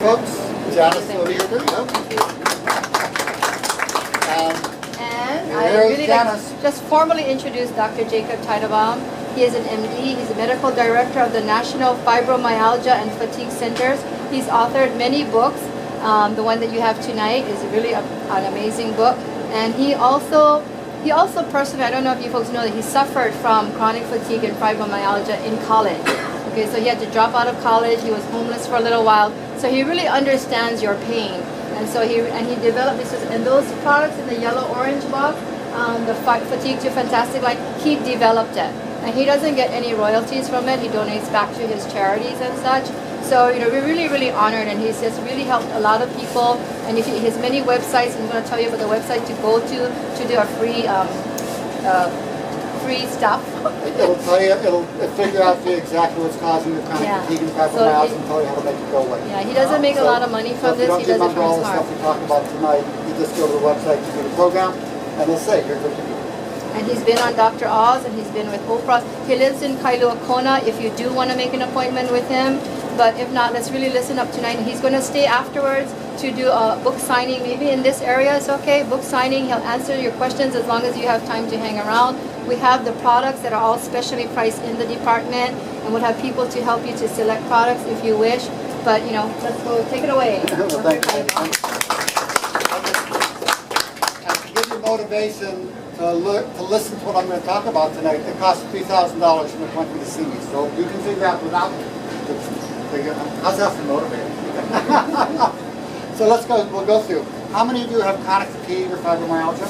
Folks, Janice over here. And I really like to just formally introduce Dr. Jacob Teitelbaum. He is an MD. He's a medical director of the National Fibromyalgia and Fatigue Centers. He's authored many books. The one that you have tonight is really an amazing book. And he also personally, I don't know if you folks know that he suffered from chronic fatigue and fibromyalgia in college. Okay, so he had to drop out of college. He was homeless for a little while. So he really understands your pain. And so he developed this, and those products in the yellow-orange box, the Fatigue to Fantastic line, he developed it. And he doesn't get any royalties from it. He donates back to his charities and such. So, we're really, really honored, and he's just really helped a lot of people. And if he has many websites, I'm going to tell you about the website to go to do a free stuff. It'll tell you, it'll figure out for you exactly what's causing the chronic fatigue and fibromyalgia and tell you how to make it go away. Yeah, he doesn't make a lot of money from this. He does it from all his the heart. stuff we talked about tonight. You just go to the website to do the program, and they'll say, here's what you do. And he's been on Dr. Oz, and he's been with Oprah. He lives in Kailua Kona if you do want to make an appointment with him. But if not, let's really listen up tonight. And he's going to stay afterwards to do a book signing. Maybe in this area it's okay. Book signing. He'll answer your questions as long as you have time to hang around. We have the products that are all specially priced in the department, and we'll have people to help you to select products if you wish. But let's go. Take it away. Well, thank you. And to give you motivation to listen to what I'm going to talk about tonight, it costs $3,000 from the appointment to see me. So you can figure out without. How's that for motivating? So let's go. We'll go through. How many of you have chronic fatigue or fibromyalgia?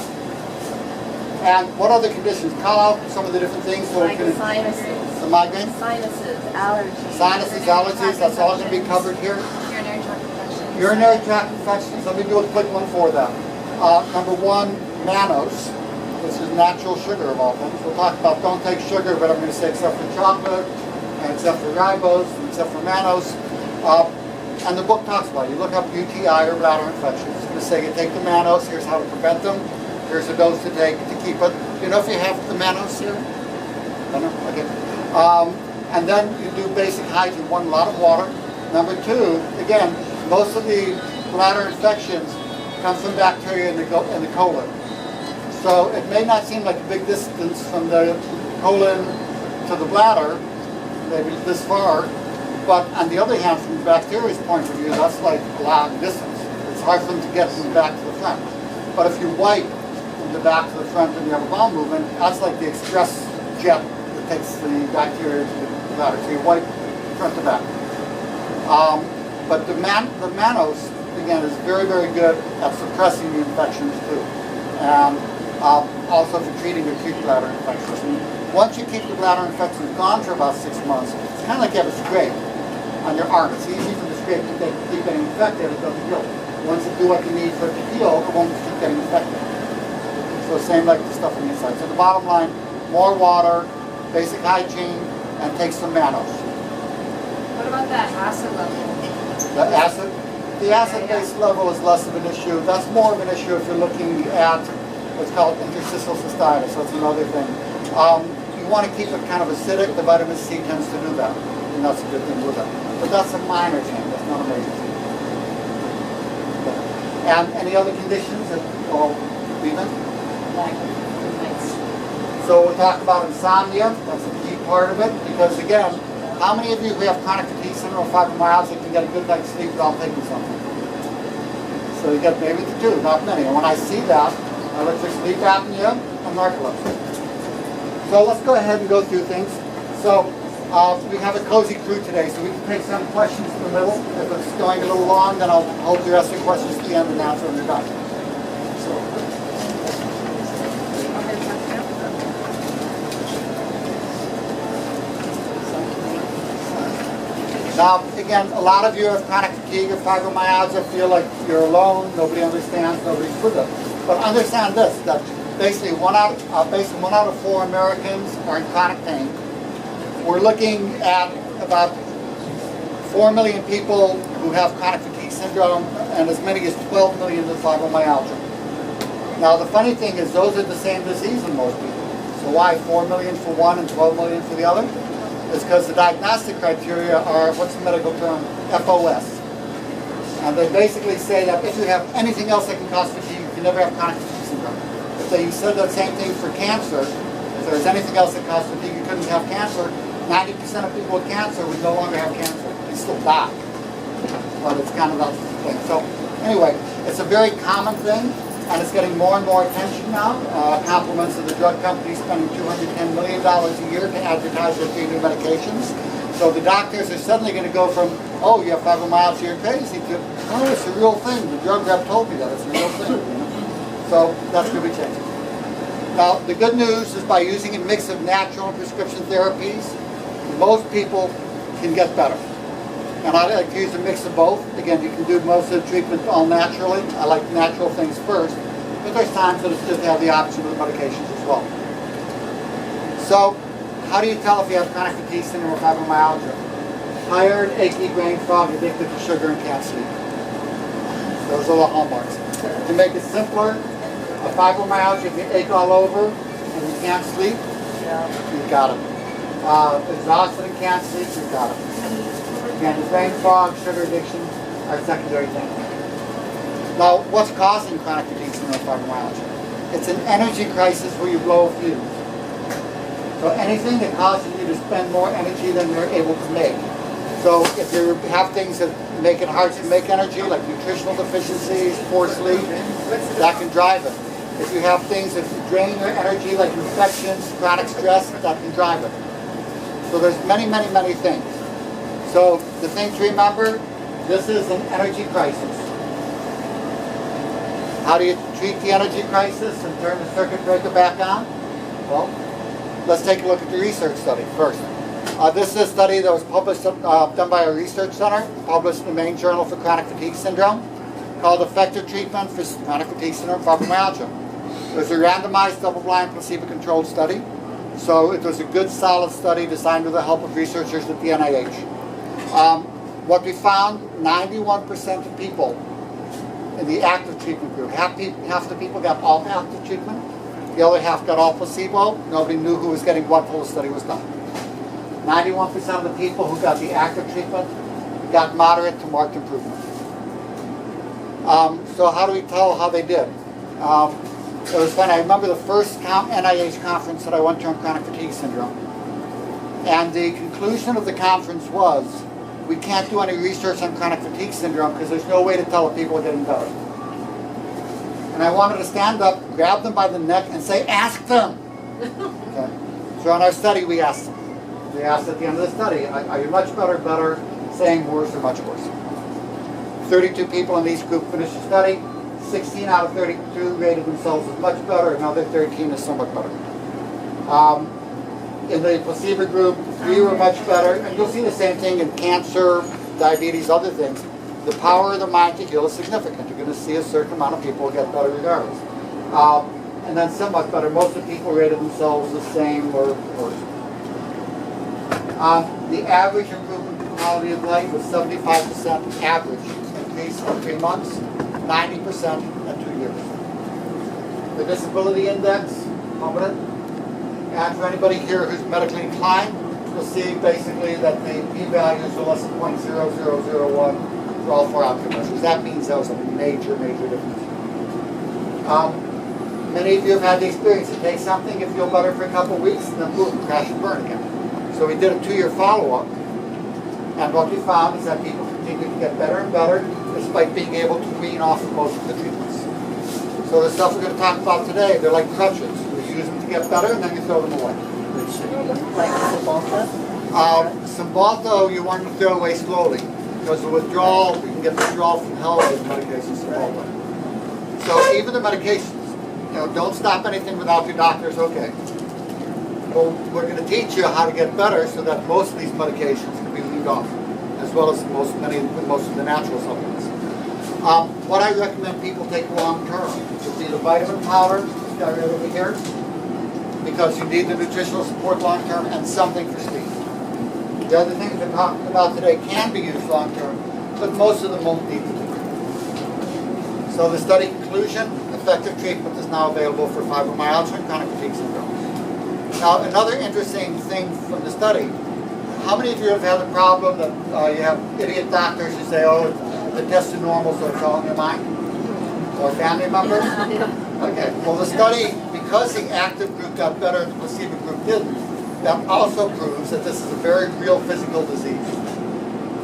And what other conditions? Call out some of the different things. So Sinuses. The migraine? Sinuses, allergies. Sinuses, allergies, that's all going to be covered here. Urinary tract infections. Urinary tract infections. Let me do a quick one for them. Number one, mannose, which is natural sugar of all things. We'll talk about don't take sugar, but I'm going to say except for chocolate, and except for ribose, and except for mannose. And the book talks about it. You look up UTI or bladder infections. It's going to say you take the mannose, here's how to prevent them. Here's a dose to take to keep it. You know if you have the mannose here? I know? Okay. And then you do basic hygiene. One, a lot of water. Number two, again, most of the bladder infections come from bacteria in the colon. So it may not seem like a big distance from the colon to the bladder, maybe this far, but on the other hand, from the bacteria's point of view, that's like a long distance. It's hard for them to get from the back to the front. But if you wipe from the back to the front and you have a bowel movement, that's like the express jet that takes the bacteria to the bladder. So you wipe front to back. But the mannose, again, is very, very good at suppressing the infections too. And also for treating acute bladder infections. And once you keep the bladder infections gone for about 6 months, it's kind of like you have a scrape on your arm. It's easy for the scrape to keep getting infected. It doesn't heal. Once you do what you need for it to heal, it won't keep getting infected. So same like the stuff on the inside. So the bottom line, more water, basic hygiene, and take some mannose. What about that acid level? The acid-base level is less of an issue. That's more of an issue if you're looking at what's called interstitial cystitis. So it's another thing. You want to keep it kind of acidic. The vitamin C tends to do that, and that's a good thing with it. But that's a minor thing. That's not a major thing. Okay. And any other conditions that all even? So we'll talk about insomnia. That's a key part of it because again, how many of you who have chronic fatigue syndrome or fibromyalgia can get a good night's sleep without taking something? So you get maybe the two, not many. And when I see that, I look for sleep apnea and narcolepsy. So let's go ahead and go through things. So we have a cozy crew today, so we can take some questions in the middle. If it's going a little long, then I'll hold the rest of the questions to the end and answer when you're done. Now, again, a lot of you have chronic fatigue or fibromyalgia, feel like you're alone, nobody understands, nobody's with it. But understand this, that basically one out of 4 Americans are in chronic pain. We're looking at about 4 million people who have chronic fatigue syndrome and as many as 12 million with fibromyalgia. Now, the funny thing is those are the same disease in most people. So why 4 million for one and 12 million for the other? Is because the diagnostic criteria are, what's the medical term? FOS. And they basically say that if you have anything else that can cause fatigue, you can never have chronic fatigue syndrome. If they said that same thing for cancer, if there's anything else that causes fatigue, you couldn't have cancer, 90% of people with cancer would no longer have cancer. They still die. But it's kind of that thing. So anyway, it's a very common thing, and it's getting more and more attention now. Compliments of the drug companies spending $210 million a year to advertise their three new medications. So the doctors are suddenly going to go from, oh, you have fibromyalgia, you're crazy, to, oh, it's a real thing. The drug rep told me that it's a real thing. So that's going to be changing. Now, the good news is by using a mix of natural and prescription therapies, most people can get better. And I like to use a mix of both. Again, you can do most of the treatment all naturally. I like natural things first, but there's times that it's good to have the option of the medications as well. So, how do you tell if you have chronic fatigue syndrome or fibromyalgia? Tired, achy, brain fog, addicted to sugar, and can't sleep. Those are the hallmarks. To make it simpler, a fibromyalgia, if you ache all over and you can't sleep, you've got it. Exhausted and can't sleep, you've got it. Again, the brain fog, sugar addiction are secondary things. Now, what's causing chronic fatigue syndrome or fibromyalgia? It's an energy crisis where you blow a fuse. So anything that causes you to spend more energy than you're able to make. So if you have things that make it hard to make energy, like nutritional deficiencies, poor sleep, that can drive it. If you have things that drain your energy, like infections, chronic stress, that can drive it. So there's many, many, many things. So the thing to remember, this is an energy crisis. How do you treat the energy crisis and turn the circuit breaker back on? Well, let's take a look at the research study first. This is a study that was published, done by a research center, published in the main journal for chronic fatigue syndrome, called Effective Treatment for Chronic Fatigue Syndrome Fibromyalgia. It was a randomized, double-blind, placebo-controlled study. So it was a good, solid study designed with the help of researchers at the NIH. What we found, 91% of people in the active treatment group, half the people got all active treatment, the other half got all placebo. Nobody knew who was getting what until the study was done. 91% of the people who got the active treatment got moderate to marked improvement. So how do we tell how they did? It was funny. I remember the first NIH conference that I went to on chronic fatigue syndrome. And the conclusion of the conference was, we can't do any research on chronic fatigue syndrome because there's no way to tell if people are getting better. And I wanted to stand up, grab them by the neck, and say, ask them. Okay. So in our study, we asked them. We asked at the end of the study, are you much better, same, worse, or much worse? 32 people in each group finished the study. 16 out of 32 rated themselves as much better, another 13 as somewhat better. In the placebo group, 3 were much better, and you'll see the same thing in cancer, diabetes, other things. The power of the mind to heal is significant. You're going to see a certain amount of people get better regardless. And then somewhat better. Most of the people rated themselves the same or worse. The average improvement in quality of life was 75% average increase in 3 months, 90% in 2 years. The disability index, permanent. And for anybody here who's medically inclined, you'll see basically that the p-values are less than 0.0001 for all 4 outcome measures. That means that was a major, major difference. Many of you have had the experience. It takes something, you feel better for a couple of weeks, and then boom, crash and burn again. So we did a 2-year follow-up, and what we found is that people continue to get better and better despite being able to wean off of most of the treatments. So the stuff we're going to talk about today, they're like crutches. You use them to get better, and then you throw them away. Like Cymbalta? Cymbalta, you want to throw away slowly, because the withdrawal, you can get withdrawal from hell with medication Cymbalta. So even the medications, don't stop anything without your doctor's okay. Well, we're going to teach you how to get better so that most of these medications can be weaned off, as well as most of the natural supplements. What I recommend people take long term would be the vitamin powder, got right over here, because you need the nutritional support long term and something for sleep. The other things we're talking about today can be used long term, but most of them won't need to be. So the study conclusion, effective treatment is now available for fibromyalgia and chronic fatigue syndrome. Now, another interesting thing from the study, how many of you have had the problem that you have idiot doctors who say, oh, the tested normal, so it's all in your mind? Or family members? Okay, well the study, because the active group got better and the placebo group didn't, that also proves that this is a very real physical disease.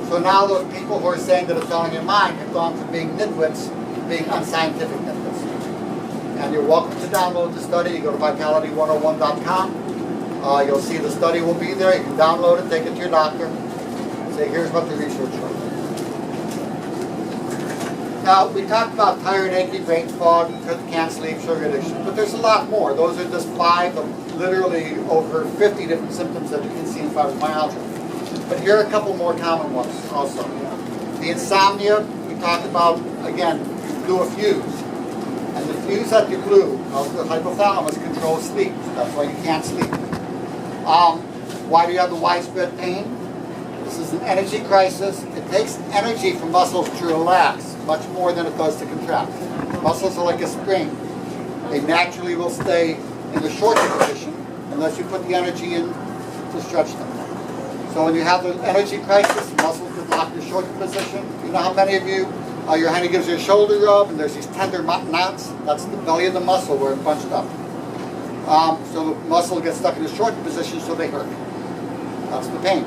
So now those people who are saying that it's all in your mind have gone from being nitwits to being unscientific nitwits. And you're welcome to download the study. You go to vitality101.com. You'll see the study will be there. You can download it, take it to your doctor, say, here's what the research shows. Now, we talked about tired, achy, brain fog, can't sleep, sugar addiction, but there's a lot more. Those are just 5 of literally over 50 different symptoms that you can see in fibromyalgia. But here are a couple more common ones also. The insomnia, we talked about, again, you blew a fuse. And the fuse that you blew, the hypothalamus controls sleep. That's why you can't sleep. Why do you have the widespread pain? This is an energy crisis. It takes energy for muscles to relax much more than it does to contract. Muscles are like a spring. They naturally will stay in the shorter position unless you put the energy in to stretch them. So when you have the energy crisis, the muscles get locked in the shorter position. You know how many of you, your hand gives you a shoulder rub and there's these tender knots? That's the belly of the muscle where it bunched up. So the muscle gets stuck in the shorter position, so they hurt. That's the pain.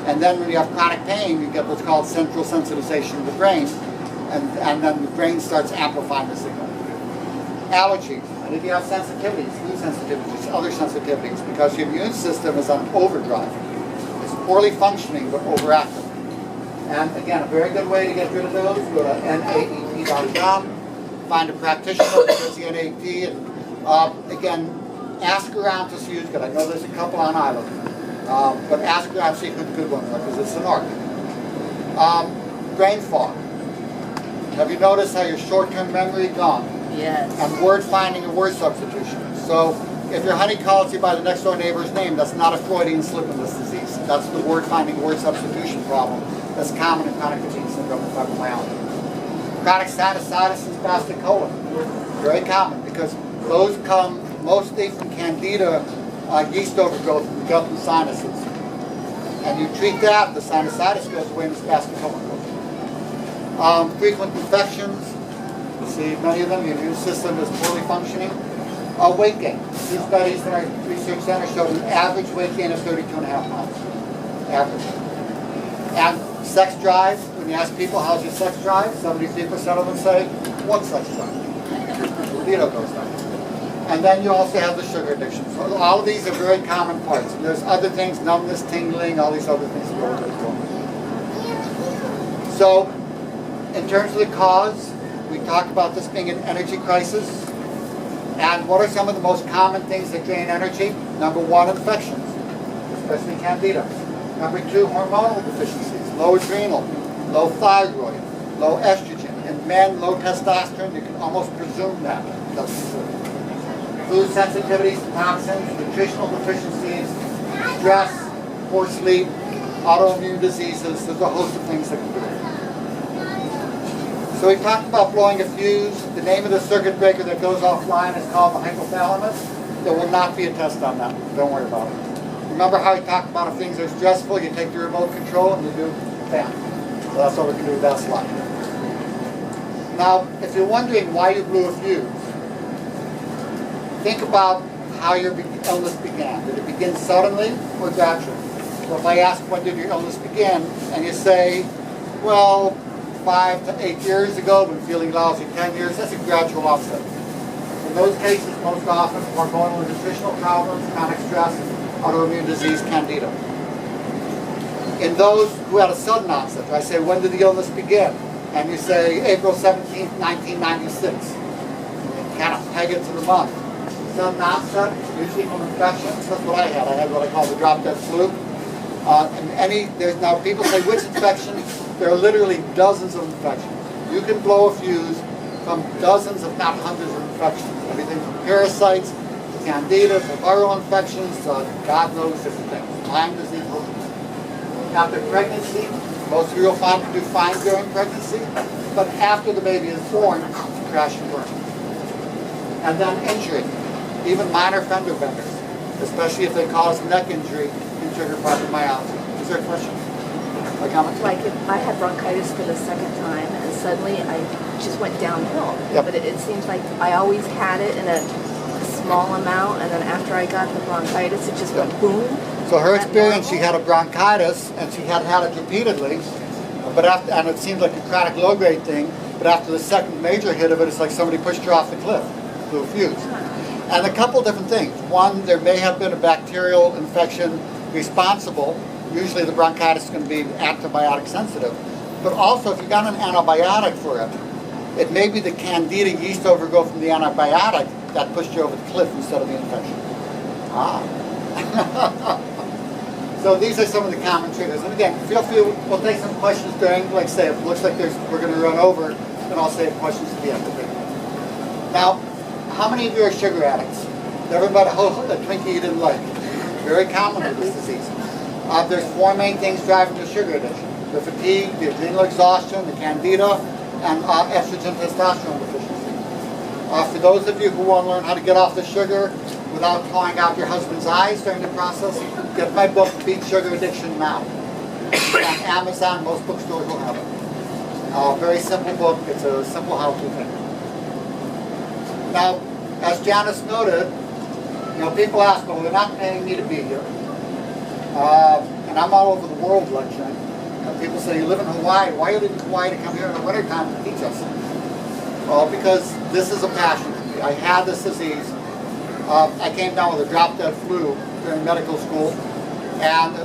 And then when you have chronic pain, you get what's called central sensitization of the brain, and then the brain starts amplifying the signal. Allergies. And if you have sensitivities, food sensitivities, other sensitivities, because your immune system is on overdrive. It's poorly functioning, but overactive. And again, a very good way to get rid of those, go to naep.com, find a practitioner who does the NAEP, and again, ask around to see who's good. I know there's a couple on island, but ask around to see who the good ones are, because it's an art. Brain fog. Have you noticed how your short-term memory gone? Yes. And word finding and word substitution. So if your honey calls you by the next door neighbor's name, that's not a Freudian slip in this disease. That's the word finding, word substitution problem that's common in chronic fatigue syndrome and fibromyalgia. Chronic sinusitis and spastic colon. Very common because those come mostly from candida yeast overgrowth in the gut and sinuses. And you treat that, the sinusitis goes away and the spastic colon goes away. Frequent infections, you see many of them, your immune system is poorly functioning. Weight gain. These studies in our research center showed an average weight gain of 32.5 pounds. Average. And sex drive, when you ask people how's your sex drive, 73% of them say, what sex drive? Libido goes down. And then you also have the sugar addiction. So all of these are very common parts. And there's other things, numbness, tingling, all these other things that go with it as well. So, in terms of the cause, we talked about this being an energy crisis. And what are some of the most common things that drain energy? Number 1, infections, especially candida. Number 2, hormonal deficiencies, low adrenal, low thyroid, low estrogen. In men, low testosterone, you can almost presume that. That's true. Food sensitivities, toxins, nutritional deficiencies, stress, poor sleep, autoimmune diseases. There's a host of things that can do it. So we talked about blowing a fuse. The name of the circuit breaker that goes offline is called the hypothalamus. There will not be a test on that. Don't worry about it. Remember how we talked about if things are stressful, you take the remote control and you do bam. So that's what we can do with that slide. Now, if you're wondering why you blew a fuse, think about how your illness began. Did it begin suddenly or gradually? So if I ask when did your illness begin, and you say, well, 5 to 8 years ago, been feeling lousy 10 years, that's a gradual onset. In those cases, most often, hormonal and nutritional problems, chronic stress, autoimmune disease, candida. In those who had a sudden onset, I say, when did the illness begin? And you say, April 17th, 1996. You kind of peg it to the month. Sudden onset, usually from infections. That's what I had. I had what I call the drop-dead flu. Now people say, which infection? There are literally dozens of infections. You can blow a fuse from dozens, if not hundreds of infections. Everything from parasites, to candida, to viral infections, God knows different things. Lyme disease. After pregnancy, most of you will find to do fine during pregnancy, but after the baby is born, crash and burn. And then injury, even minor fender benders, especially if they cause neck injury in trigger fibromyalgia. Is there a question? A comment? Like if I had bronchitis for the second time and suddenly I just went downhill. Yep. But it seems like I always had it in a small amount, and then after I got the bronchitis, it just went boom. So her experience, she had a bronchitis, and she had had it repeatedly, but after, and it seemed like a chronic low-grade thing, but after the second major hit of it, it's like somebody pushed her off the cliff, blew a fuse. And a couple different things. One, there may have been a bacterial infection responsible. Usually the bronchitis is going to be antibiotic sensitive. But also, if you got an antibiotic for it, it may be the candida yeast overgrowth from the antibiotic that pushed you over the cliff instead of the infection. Ah. So these are some of the common triggers. And again, feel free, we'll take some questions during, like I say, if it looks like we're going to run over, then I'll save questions at the end of it. Now, how many of you are sugar addicts? Never met a Twinkie you didn't like. Very common with this disease. There's four main things driving the sugar addiction. The fatigue, the adrenal exhaustion, the candida, and estrogen testosterone deficiency. For those of you who want to learn how to get off the sugar without clawing out your husband's eyes during the process, get my book, Beat Sugar Addiction Now. It's on Amazon, most bookstores will have it. Very simple book, it's a simple how-to thing. Now, as Janice noted, people ask, well, they're not paying me to be here. And I'm all over the world lecturing. People say, you live in Hawaii, why are you leaving Hawaii to come here in the wintertime to teach us? Well, because this is a passion for me. I had this disease. I came down with a drop-dead flu during medical school, and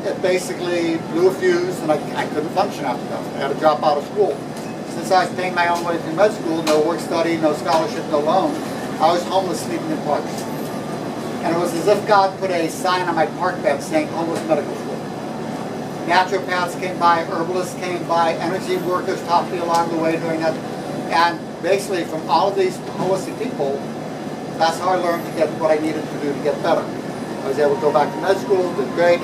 it basically blew a fuse, and I couldn't function after that. I had to drop out of school. Since I was paying my own way through med school, no work study, no scholarship, no loan, I was homeless, sleeping in parks. And it was as if God put a sign on my park bench saying homeless medical school. Naturopaths came by, herbalists came by, energy workers taught me along the way doing that. And basically from all of these holistic people, that's how I learned to get what I needed to do to get better. I was able to go back to med school, did great,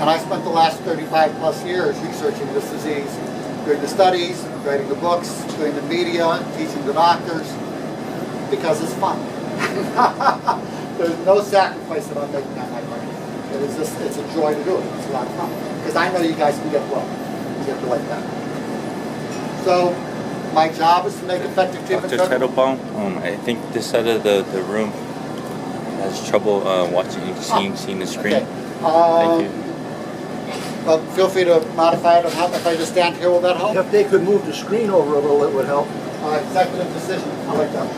and I spent the last 35 plus years researching this disease, doing the studies, writing the books, doing the media, teaching the doctors, because it's fun. There's no sacrifice that I'm making on my part. It's a joy to do it. It's a lot of fun. Because I know you guys can get well. You get to like that. So, my job is to make effective treatment. Dr. Teitelbaum, I think this side of the room has trouble seeing the screen. Okay. Thank you. Well, feel free to modify it. If I just stand here, will that help? If they could move the screen over a little, it would help. Executive decision. I like that.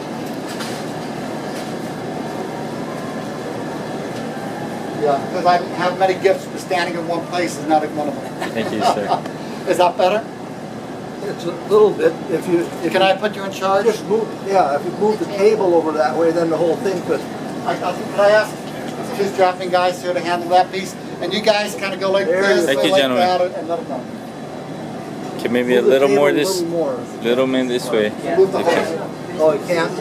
Yeah, because I have many gifts, but standing in one place is not one of them. Thank you, sir. Is that better? It's a little bit. If Can I put you in charge? just move, yeah, if you move the table over that way, then the whole thing could. Can I ask two strapping guys here to handle that piece? And you guys kind of go like this, Thank you, like gentlemen. that, and let them know. Okay, maybe Move a the little table more a this, little more. little man this way. Move the Okay. whole. Oh, it can't?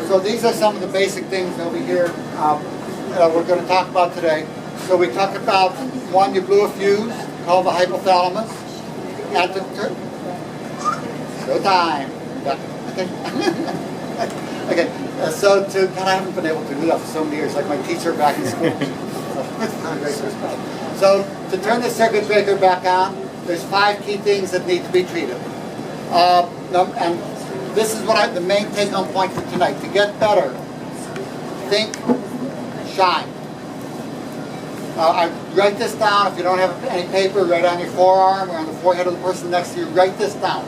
So these are some of the basic things over here we're going to talk about today. So we talk about, one, you blew a fuse, called the hypothalamus. And showtime. Yeah. Okay. So and I haven't been able to do that for so many years, like my teacher back in school. So to turn the circuit breaker back on, there's 5 key things that need to be treated. And this is what the main take-home point for tonight. To get better, think, shine. I write this down. If you don't have any paper, write on your forearm or on the forehead of the person next to you. Write this down.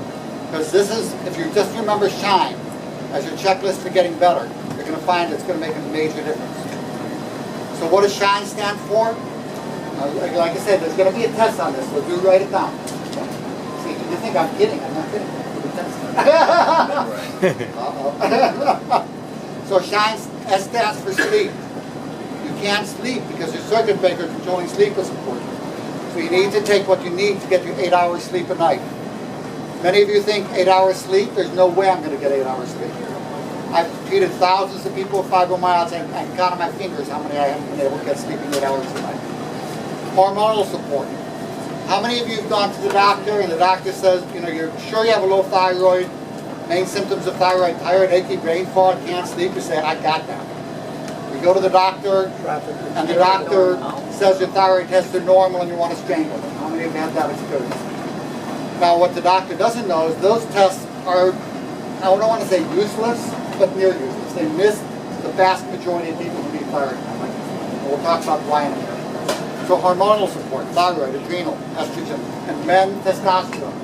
Because this is, if you just remember shine as your checklist for getting better, you're going to find it's going to make a major difference. So what does shine stand for? Like I said, there's going to be a test on this, so do write it down. See, you think I'm kidding. I'm not kidding. So shine, S stands for sleep. You can't sleep because your circuit breaker controlling sleep is important. So you need to take what you need to get you 8 hours sleep a night. Many of you think 8 hours sleep, there's no way I'm going to get 8 hours sleep. I've treated thousands of people with fibromyalgia and I can count on my fingers how many I haven't been able to get sleeping 8 hours a night. Hormonal support. How many of you have gone to the doctor and the doctor says, you're sure you have a low thyroid main symptoms of thyroid, tired, achy, brain fog, can't sleep, you say, I got that. You go to the doctor, and the doctor says your thyroid tests are normal and you want to strangle them. How many of you have had that experience? Now, what the doctor doesn't know is those tests are, I don't want to say useless, but near useless. They miss the vast majority of people who need thyroid. And we'll talk about why in a minute. So hormonal support, thyroid, adrenal, estrogen, and men, testosterone.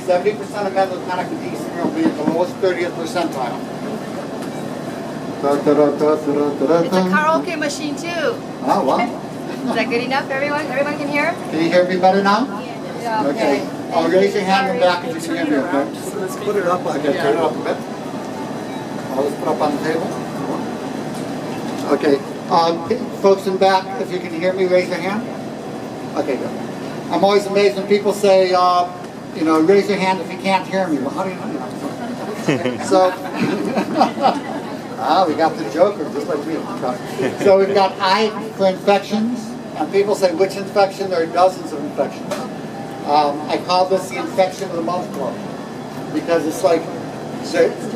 70% of men with chronic fatigue syndrome will be at the lowest 30th percentile. It's a karaoke machine too. Oh, wow. Is that good enough, everyone? Everyone can hear? Can you hear me better now? Yeah. Okay. I'll raise your hand in the back if you can hear me, okay? So let's put it up. Okay, turn it up a bit. I'll just put it up on the table. Okay. Folks in back, if you can hear me, raise your hand. Okay, good. I'm always amazed when people say, you know, raise your hand if you can't hear me. Well, how do you know? So, we got the joker, just like me. So we've got I for infections, and people say, which infection? There are dozens of infections. I call this the infection of the month club, because it's like,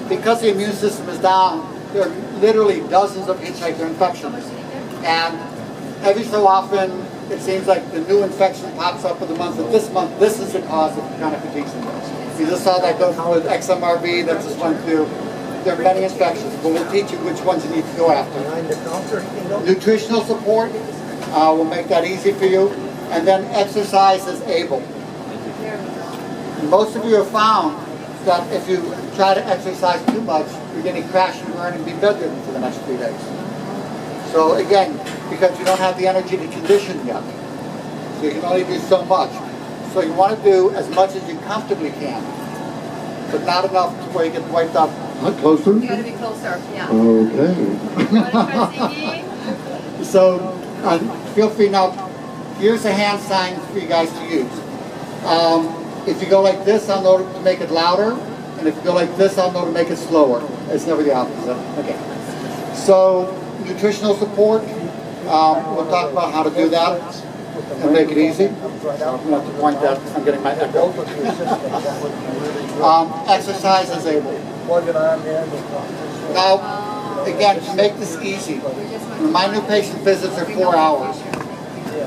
because the immune system is down, there are literally dozens of hitchhiker infections. And every so often, it seems like the new infection pops up for the month of this month. This is the cause of chronic fatigue syndrome. You just saw that go through with XMRV, that just went through. There are many infections, but we'll teach you which ones you need to go after. Nutritional support, will make that easy for you. And then exercise as able. Most of you have found that if you try to exercise too much, you're going to crash and burn and be bedridden for the next 3 days. So again, because you don't have the energy to condition yet, so you can only do so much. So you want to do as much as you comfortably can, but not enough to where you get wiped out. Closer? You gotta be closer, yeah. Okay. So feel free now. Here's a hand sign for you guys to use. If you go like this, I'll know to make it louder, and if you go like this, I'll know to make it slower. It's never the opposite. Okay. So nutritional support. We'll talk about how to do that and make it easy. I'm going to have to point that because I'm getting my echo. Exercise is able. Now, again, to make this easy, my new patient visits are 4 hours.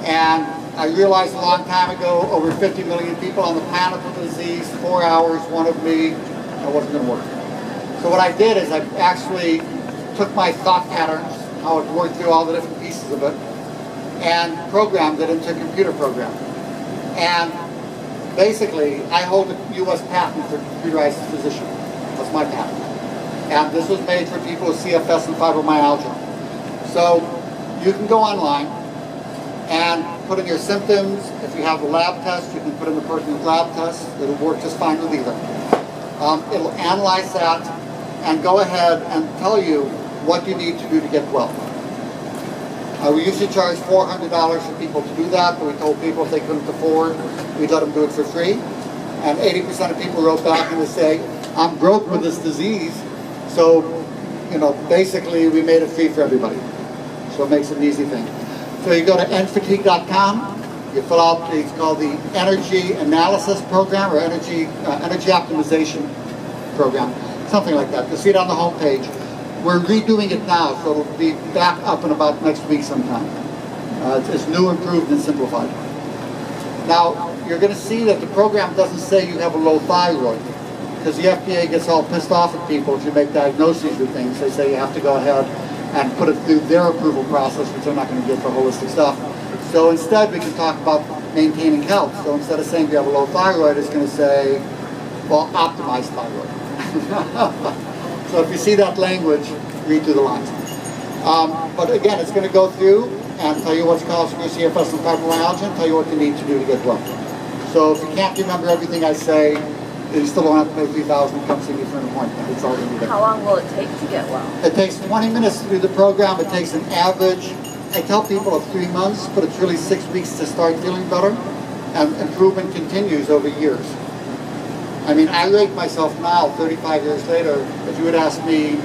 And I realized a long time ago, over 50 million people on the planet with the disease, 4 hours, one of me, that wasn't going to work. So what I did is I actually took my thought patterns, how it worked through all the different pieces of it, and programmed it into a computer program. And basically, I hold a U.S. patent for computerized physician. That's my patent. And this was made for people with CFS and fibromyalgia. So you can go online and put in your symptoms. If you have a lab test, you can put in the person's lab test. It'll work just fine with either. It'll analyze that and go ahead and tell you what you need to do to get well. We usually charge $400 for people to do that, but we told people if they couldn't afford, we'd let them do it for free. And 80% of people wrote back and they say, I'm broke with this disease, so, you know, basically we made it free for everybody. So it makes it an easy thing. So you go to endfatigue.com, you fill out, it's called the Energy Analysis Program, or Energy Optimization Program, something like that. You'll see it on the home page. We're redoing it now, so it'll be back up in about next week sometime. It's new, improved, and simplified. Now, you're going to see that the program doesn't say you have a low thyroid, because the FDA gets all pissed off at people if you make diagnoses with things. They say you have to go ahead and put it through their approval process, which they're not going to get for holistic stuff. So instead, we can talk about maintaining health. So instead of saying you have a low thyroid, it's going to say, well, optimized thyroid. So if you see that language, read through the lines. But again, it's going to go through and tell you what's causing your CFS and fibromyalgia, and tell you what you need to do to get well. So if you can't remember everything I say, you still don't have to pay $3,000 to come see me for an appointment. It's all going to be there. How long will it take to get well? It takes 20 minutes to do the program. It takes an average, I tell people of 3 months, but it's really 6 weeks to start feeling better, and improvement continues over years. I mean, I rate myself now, 35 years later. If you had asked me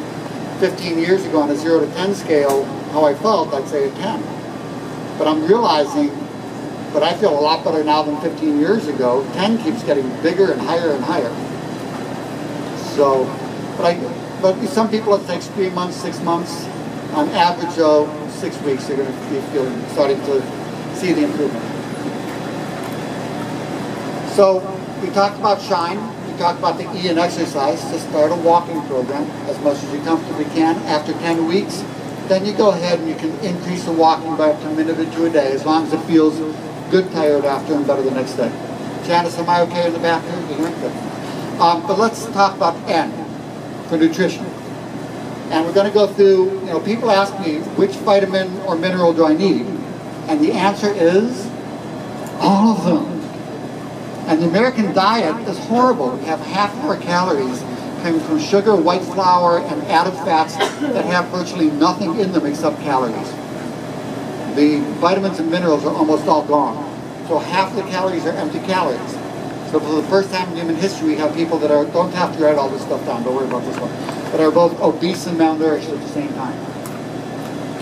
15 years ago on a 0 to 10 scale how I felt, I'd say a 10. But I'm realizing that I feel a lot better now than 15 years ago. 10 keeps getting bigger and higher and higher. So, but some people it takes 3 months, 6 months. On average, 6 weeks, you're going to be starting to see the improvement. So we talked about shine. We talked about the E in exercise. To start a walking program as much as you comfortably can. After 10 weeks, then you go ahead and you can increase the walking by up to a minute or two a day, as long as it feels good tired after and better the next day. Janice, am I okay in the back here? You hearing? Good. But let's talk about N for nutrition. And we're going to go through, people ask me, which vitamin or mineral do I need? And the answer is, all of them. And the American diet is horrible. We have half of our calories coming from sugar, white flour, and added fats that have virtually nothing in them except calories. The vitamins and minerals are almost all gone. So half of the calories are empty calories. So for the first time in human history, we have people that don't have to write all this stuff down, don't worry about this one, but are both obese and malnourished at the same time.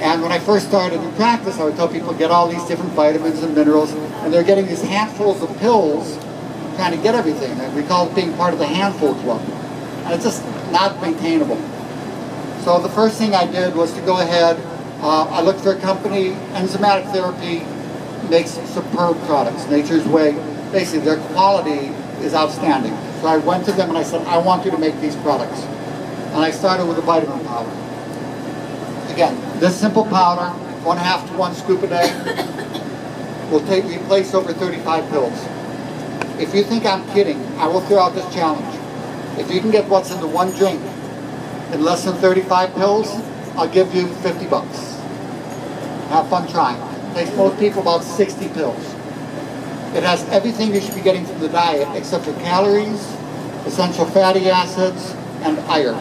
And when I first started in practice, I would tell people get all these different vitamins and minerals, and they're getting these handfuls of pills trying to get everything. And we call it being part of the handful club. And it's just not maintainable. So the first thing I did was to go ahead, I looked for a company, Enzymatic Therapy makes superb products, Nature's Way. Basically, their quality is outstanding. So I went to them and I said, I want you to make these products. And I started with a vitamin powder. Again, this simple powder, 1/2 to 1 scoop a day, will replace over 35 pills. If you think I'm kidding, I will throw out this challenge. If you can get what's in the one drink in less than 35 pills, I'll give you 50 bucks. Have fun trying. It takes most people about 60 pills. It has everything you should be getting from the diet except for calories, essential fatty acids, and iron,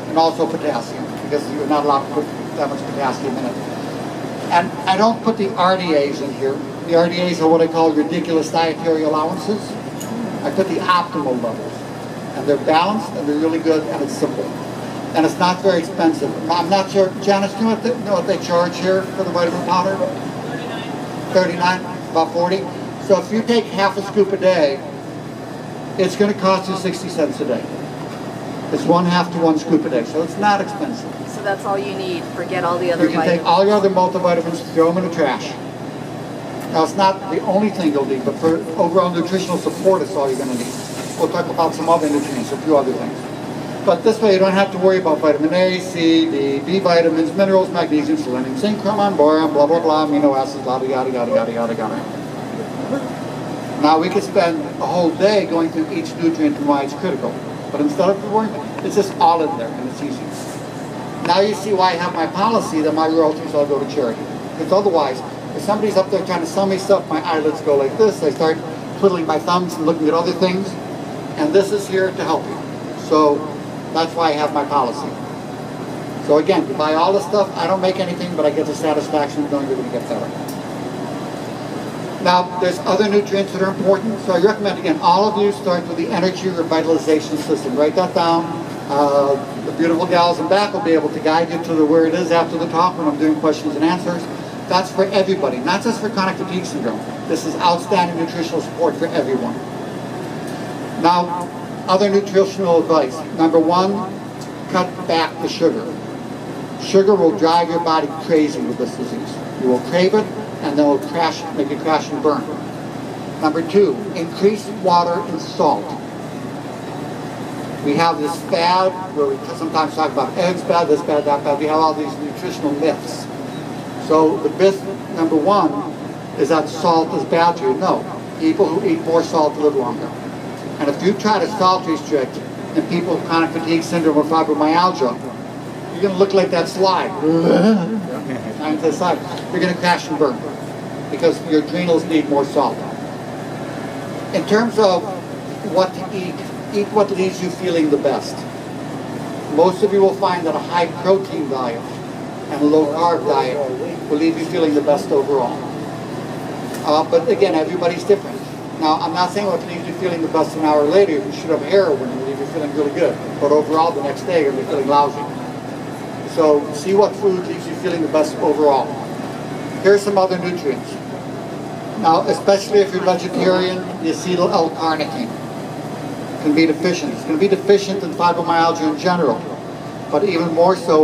and also potassium, because you're not allowed to put that much potassium in it. And I don't put the RDAs in here. The RDAs are what I call ridiculous dietary allowances. I put the optimal levels. And they're balanced, and they're really good, and it's simple. And it's not very expensive. I'm not sure, Janice, do you know what they charge here for the vitamin powder? 39, about 40. So if you take half a scoop a day, it's going to cost you 60 cents a day. It's 1/2 to 1 scoop a day, so it's not expensive. So that's all you need. Forget all the other You can vitamins. take all your other multivitamins, throw them in the trash. Now, it's not the only thing you'll need, but for overall nutritional support, it's all you're going to need. We'll talk about some other nutrients, a few other things. But this way, you don't have to worry about vitamin A, C, D, B vitamins, minerals, magnesium, selenium, zinc, chromium, boron, blah, blah, blah, amino acids, yada, yada, yada, yada, yada, yada. Now, we could spend a whole day going through each nutrient and why it's critical. But instead of worrying, it's just all in there, and it's easy. Now you see why I have my policy that my royalties all go to charity. Because otherwise, if somebody's up there trying to sell me stuff, my eyelids go like this, I start twiddling my thumbs and looking at other things, and this is here to help you. So that's why I have my policy. So again, you buy all the stuff, I don't make anything, but I get the satisfaction of knowing you're going to get better. Now, there's other nutrients that are important, so I recommend, again, all of you start with the energy revitalization system. Write that down. The beautiful gals in back will be able to guide you to where it is after the talk when I'm doing questions and answers. That's for everybody, not just for chronic fatigue syndrome. This is outstanding nutritional support for everyone. Now, other nutritional advice. Number 1, cut back the sugar. Sugar will drive your body crazy with this disease. You will crave it, and then it'll make you crash and burn. Number 2, increase water and salt. We have this fad where we sometimes talk about eggs bad, this bad, that bad. We have all these nutritional myths. So the myth number 1 is that salt is bad for you. No, people who eat more salt live longer. And if you try to salt restrict in people with chronic fatigue syndrome or fibromyalgia, you're going to look like that slide. You're going to crash and burn because your adrenals need more salt. In terms of what to eat what leaves you feeling the best. Most of you will find that a high protein diet and a low carb diet will leave you feeling the best overall. But again, everybody's different. Now, I'm not saying what leaves you feeling the best an hour later, you should have heroin and leave you feeling really good. But overall, the next day, you're going to be feeling lousy. So see what food leaves you feeling the best overall. Here's some other nutrients. Now, especially if you're vegetarian, the acetyl L-carnitine. can be deficient. It's going to be deficient in fibromyalgia in general, but even more so